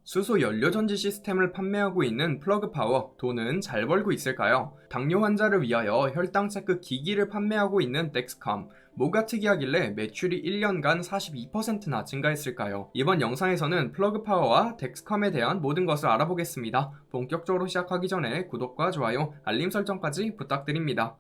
수소 연료 전지 시스템을 판매하고 있는 플러그파워, 돈은 잘 벌고 있을까요? 당뇨 환자를 위하여 혈당 체크 기기를 판매하고 있는 덱스컴, 뭐가 특이하길래 매출이 1년간 42%나 증가했을까요? 이번 영상에서는 플러그파워와 덱스컴에 대한 모든 것을 알아보겠습니다. 본격적으로 시작하기 전에 구독과 좋아요, 알림 설정까지 부탁드립니다.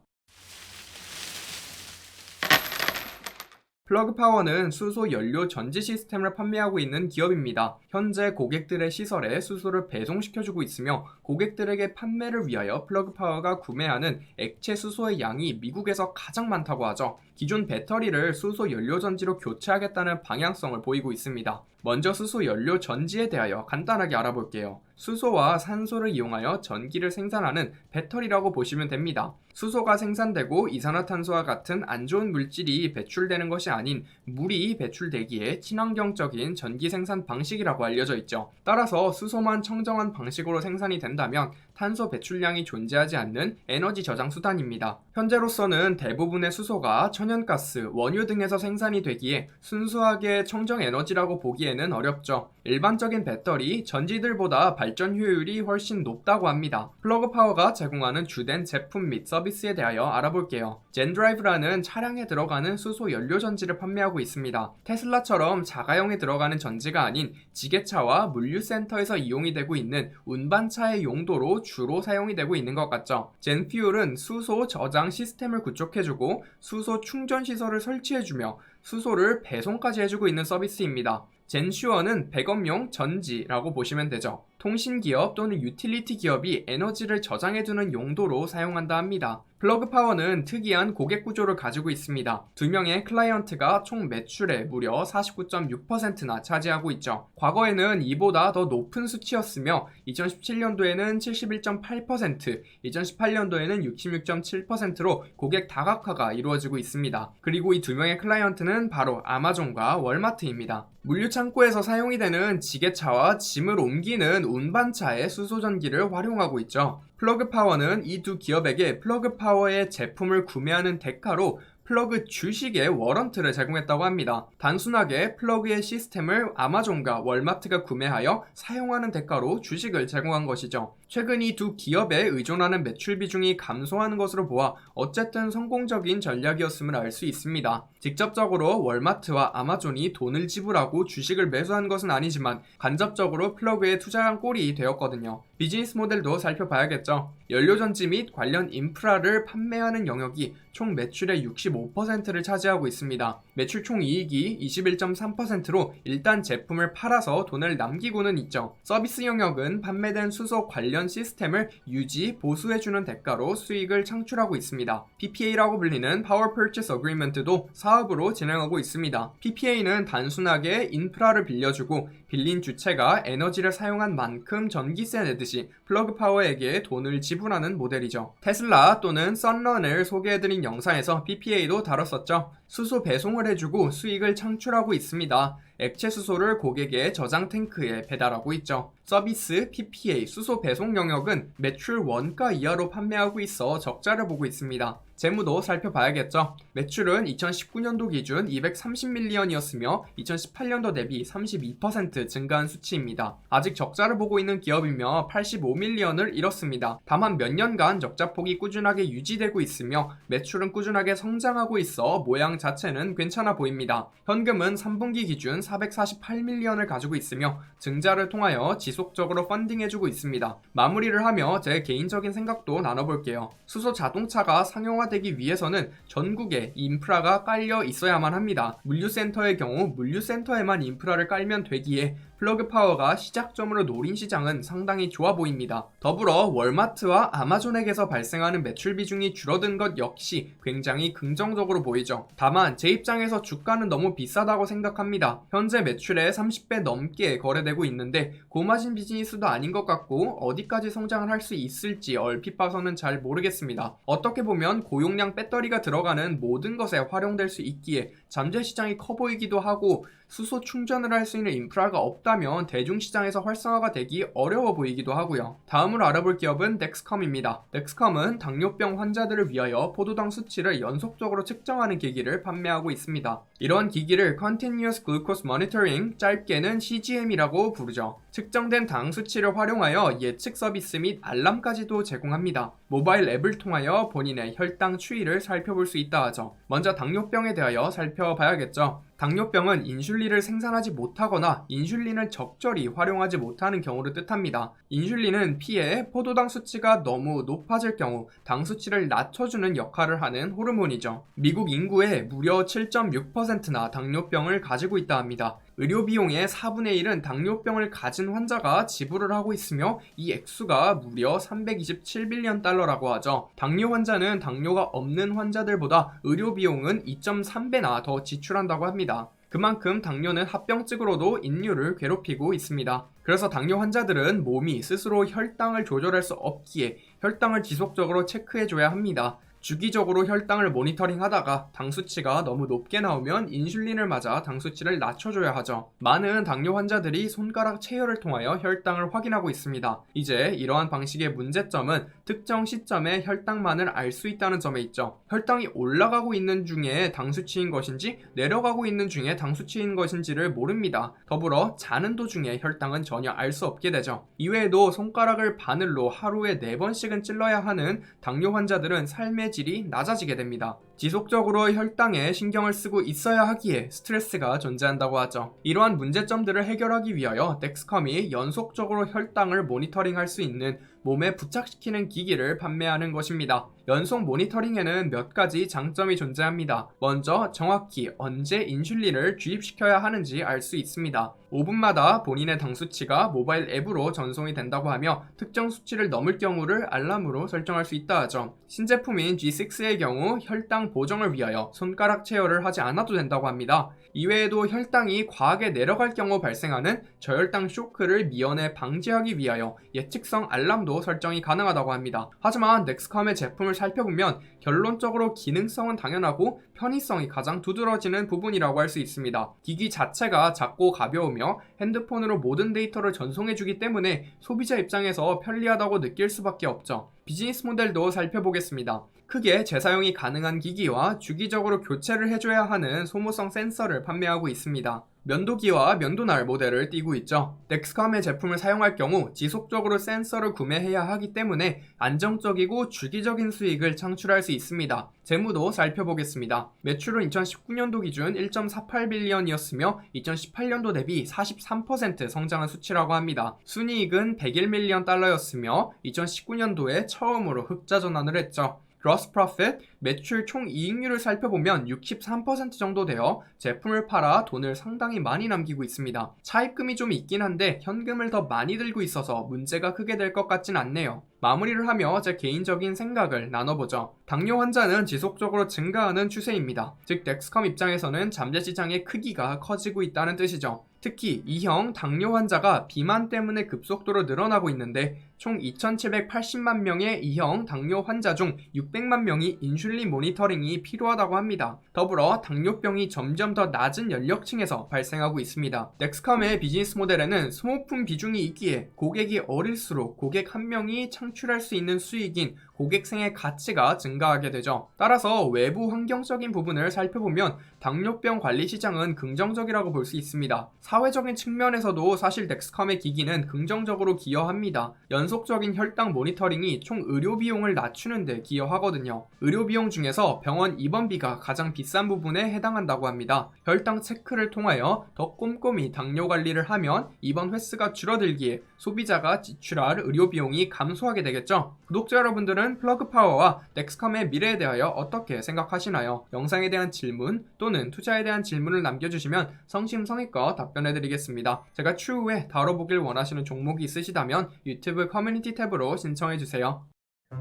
플러그파워는 수소 연료 전지 시스템을 판매하고 있는 기업입니다. 현재 고객들의 시설에 수소를 배송시켜주고 있으며 고객들에게 판매를 위하여 플러그파워가 구매하는 액체 수소의 양이 미국에서 가장 많다고 하죠. 기존 배터리를 수소 연료 전지로 교체하겠다는 방향성을 보이고 있습니다. 먼저 수소 연료 전지에 대하여 간단하게 알아볼게요. 수소와 산소를 이용하여 전기를 생산하는 배터리라고 보시면 됩니다. 수소가 생산되고 이산화탄소와 같은 안 좋은 물질이 배출되는 것이 아닌 물이 배출되기에 친환경적인 전기 생산 방식이라고 알려져 있죠. 따라서 수소만 청정한 방식으로 생산이 된다면 탄소 배출량이 존재하지 않는 에너지 저장 수단입니다. 현재로서는 대부분의 수소가 천연가스, 원유 등에서 생산이 되기에 순수하게 청정 에너지라고 보기에는 어렵죠. 일반적인 배터리, 전지들보다 발전 효율이 훨씬 높다고 합니다. 플러그파워가 제공하는 주된 제품 및 서비스에 대하여 알아볼게요. 젠드라이브라는 차량에 들어가는 수소 연료 전지를 판매하고 있습니다. 테슬라처럼 자가용에 들어가는 전지가 아닌 지게차와 물류센터에서 이용이 되고 있는 운반차의 용도로 주로 사용이 되고 있는 것 같죠. 젠퓨얼은 수소 저장 시스템을 구축해주고 수소 충전 시설을 설치해주며 수소를 배송까지 해주고 있는 서비스입니다. 젠슈어는 백업용 전지라고 보시면 되죠. 통신기업 또는 유틸리티 기업이 에너지를 저장해두는 용도로 사용한다 합니다. 플러그파워는 특이한 고객 구조를 가지고 있습니다. 2명의 클라이언트가 총 매출의 무려 49.6%나 차지하고 있죠. 과거에는 이보다 더 높은 수치였으며 2017년도에는 71.8%, 2018년도에는 66.7%로 고객 다각화가 이루어지고 있습니다. 그리고 이 2명의 클라이언트는 바로 아마존과 월마트입니다. 물류 창고에서 사용이 되는 지게차와 짐을 옮기는 운반차의 수소전기를 활용하고 있죠. 플러그파워는 이 두 기업에게 플러그파워의 제품을 구매하는 대가로 플러그 주식의 워런트를 제공했다고 합니다. 단순하게 플러그의 시스템을 아마존과 월마트가 구매하여 사용하는 대가로 주식을 제공한 것이죠. 최근 이 두 기업에 의존하는 매출 비중이 감소하는 것으로 보아 어쨌든 성공적인 전략이었음을 알 수 있습니다. 직접적으로 월마트와 아마존이 돈을 지불하고 주식을 매수한 것은 아니지만 간접적으로 플러그에 투자한 꼴이 되었거든요. 비즈니스 모델도 살펴봐야겠죠. 연료전지 및 관련 인프라를 판매하는 영역이 총 매출의 65%를 차지하고 있습니다. 매출 총이익이 21.3%로 일단 제품을 팔아서 돈을 남기고는 있죠. 서비스 영역은 판매된 수소 관련 시스템을 유지, 보수해주는 대가로 수익을 창출하고 있습니다. PPA라고 불리는 Power Purchase Agreement도 사업으로 진행하고 있습니다. PPA는 단순하게 인프라를 빌려주고 빌린 주체가 에너지를 사용한 만큼 전기세 내듯이 플러그파워에게 돈을 지불하는 모델이죠. 테슬라 또는 썬런을 소개해드린 영상에서 PPA도 다뤘었죠. 수소 배송을 해주고 수익을 창출하고 있습니다. 액체 수소를 고객의 저장 탱크에 배달하고 있죠. 서비스, PPA, 수소 배송 영역은 매출 원가 이하로 판매하고 있어 적자를 보고 있습니다. 재무도 살펴봐야겠죠. 매출은 2019년도 기준 230밀리언이었으며 2018년도 대비 32% 증가한 수치입니다. 아직 적자를 보고 있는 기업이며 85밀리언을 잃었습니다. 다만 몇 년간 적자폭이 꾸준하게 유지되고 있으며 매출은 꾸준하게 성장하고 있어 모양 자체는 괜찮아 보입니다. 현금은 3분기 기준 448밀리언을 가지고 있으며 증자를 통하여 지속적으로 펀딩해주고 있습니다. 마무리를 하며 제 개인적인 생각도 나눠볼게요. 수소 자동차가 상용화되기 위해서는 전국에 인프라가 깔려 있어야만 합니다. 물류센터의 경우 물류센터에만 인프라를 깔면 되기에 플러그파워가 시작점으로 노린 시장은 상당히 좋아 보입니다. 더불어 월마트와 아마존에게서 발생하는 매출 비중이 줄어든 것 역시 굉장히 긍정적으로 보이죠. 다만 제 입장에서 주가는 너무 비싸다고 생각합니다. 현재 매출의 30배 넘게 거래되고 있는데 고마진 비즈니스도 아닌 것 같고 어디까지 성장을 할 수 있을지 얼핏 봐서는 잘 모르겠습니다. 어떻게 보면 고용량 배터리가 들어가는 모든 것에 활용될 수 있기에 잠재 시장이 커 보이기도 하고 수소 충전을 할 수 있는 인프라가 없다면 대중시장에서 활성화가 되기 어려워 보이기도 하고요. 다음으로 알아볼 기업은 덱스컴입니다. 덱스컴은 당뇨병 환자들을 위하여 포도당 수치를 연속적으로 측정하는 기기를 판매하고 있습니다. 이런 기기를 Continuous Glucose Monitoring, 짧게는 CGM이라고 부르죠. 측정된 당 수치를 활용하여 예측 서비스 및 알람까지도 제공합니다. 모바일 앱을 통하여 본인의 혈당 추이를 살펴볼 수 있다 하죠. 먼저 당뇨병에 대하여 살펴봐야겠죠. 당뇨병은 인슐린을 생산하지 못하거나 인슐린을 적절히 활용하지 못하는 경우를 뜻합니다. 인슐린은 피에 포도당 수치가 너무 높아질 경우 당 수치를 낮춰주는 역할을 하는 호르몬이죠. 미국 인구의 무려 7.6%나 당뇨병을 가지고 있다 합니다. 의료 비용의 4분의 1은 당뇨병을 가진 환자가 지불을 하고 있으며 이 액수가 무려 327빌리언 달러라고 하죠. 당뇨 환자는 당뇨가 없는 환자들보다 의료 비용은 2.3배나 더 지출한다고 합니다. 그만큼 당뇨는 합병증으로도 인류를 괴롭히고 있습니다. 그래서 당뇨 환자들은 몸이 스스로 혈당을 조절할 수 없기에 혈당을 지속적으로 체크해줘야 합니다. 주기적으로 혈당을 모니터링하다가 당 수치가 너무 높게 나오면 인슐린을 맞아 당 수치를 낮춰줘야 하죠. 많은 당뇨 환자들이 손가락 체열을 통하여 혈당을 확인하고 있습니다. 이제 이러한 방식의 문제점은 특정 시점에 혈당만을 알 수 있다는 점에 있죠. 혈당이 올라가고 있는 중에 당 수치인 것인지 내려가고 있는 중에 당 수치인 것인지를 모릅니다. 더불어 자는 도중에 혈당은 전혀 알 수 없게 되죠. 이외에도 손가락을 바늘로 하루에 4번씩은 찔러야 하는 당뇨 환자들은 삶의 질이 낮아지게 됩니다. 지속적으로 혈당에 신경을 쓰고 있어야 하기에 스트레스가 존재한다고 하죠. 이러한 문제점들을 해결하기 위하여 덱스컴이 연속적으로 혈당을 모니터링할 수 있는 몸에 부착시키는 기기를 판매하는 것입니다. 연속 모니터링에는 몇 가지 장점이 존재합니다. 먼저 정확히 언제 인슐린을 주입시켜야 하는지 알 수 있습니다. 5분마다 본인의 당 수치가 모바일 앱으로 전송이 된다고 하며 특정 수치를 넘을 경우를 알람으로 설정할 수 있다 하죠. 신제품인 G6의 경우 혈당 보정을 위하여 손가락 체열을 하지 않아도 된다고 합니다. 이외에도 혈당이 과하게 내려갈 경우 발생하는 저혈당 쇼크를 미연에 방지하기 위하여 예측성 알람도 설정이 가능하다고 합니다. 하지만 덱스컴의 제품을 살펴보면 결론적으로 기능성은 당연하고 편의성이 가장 두드러지는 부분이라고 할 수 있습니다. 기기 자체가 작고 가벼우며 핸드폰으로 모든 데이터를 전송해주기 때문에 소비자 입장에서 편리하다고 느낄 수밖에 없죠. 비즈니스 모델도 살펴보겠습니다. 크게 재사용이 가능한 기기와 주기적으로 교체를 해줘야 하는 소모성 센서를 판매하고 있습니다. 면도기와 면도날 모델을 띄고 있죠. 덱스컴의 제품을 사용할 경우 지속적으로 센서를 구매해야 하기 때문에 안정적이고 주기적인 수익을 창출할 수 있습니다. 재무도 살펴보겠습니다. 매출은 2019년도 기준 1.48빌리언이었으며 2018년도 대비 43% 성장한 수치라고 합니다. 순이익은 101밀리언 달러였으며 2019년도에 처음으로 흑자 전환을 했죠. Gross Profit, 매출 총 이익률을 살펴보면 63% 정도 되어 제품을 팔아 돈을 상당히 많이 남기고 있습니다. 차입금이 좀 있긴 한데 현금을 더 많이 들고 있어서 문제가 크게 될 것 같진 않네요. 마무리를 하며 제 개인적인 생각을 나눠보죠. 당뇨 환자는 지속적으로 증가하는 추세입니다. 즉 덱스컴 입장에서는 잠재 시장의 크기가 커지고 있다는 뜻이죠. 특히 2형 당뇨 환자가 비만 때문에 급속도로 늘어나고 있는데 총 2,780만 명의 2형 당뇨 환자 중 600만 명이 인슐린 모니터링이 필요하다고 합니다. 더불어 당뇨병이 점점 더 낮은 연령층에서 발생하고 있습니다. 덱스컴의 비즈니스 모델에는 소모품 비중이 있기에 고객이 어릴수록 고객 한 명이 창출할 수 있는 수익인 고객생의 가치가 증가하게 되죠. 따라서 외부 환경적인 부분을 살펴보면 당뇨병 관리 시장은 긍정적이라고 볼 수 있습니다. 사회적인 측면에서도 사실 덱스컴의 기기는 긍정적으로 기여합니다. 연속적인 혈당 모니터링이 총 의료 비용을 낮추는 데 기여하거든요. 의료 비용 중에서 병원 입원비가 가장 비싼 부분에 해당한다고 합니다. 혈당 체크를 통하여 더 꼼꼼히 당뇨 관리를 하면 입원 횟수가 줄어들기에 소비자가 지출할 의료 비용이 감소하게 되겠죠. 구독자 여러분들은 플러그파워와 덱스컴의 미래에 대하여 어떻게 생각하시나요? 영상에 대한 질문 또는 투자에 대한 질문을 남겨주시면 성심성의껏 답변해드리겠습니다. 제가 추후에 다뤄보길 원하시는 종목이 있으시다면 유튜브 커뮤니티 탭으로 신청해주세요.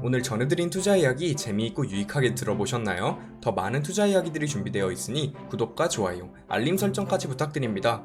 오늘 전해드린 투자 이야기 재미있고 유익하게 들어보셨나요? 더 많은 투자 이야기들이 준비되어 있으니 구독과 좋아요, 알림 설정까지 부탁드립니다.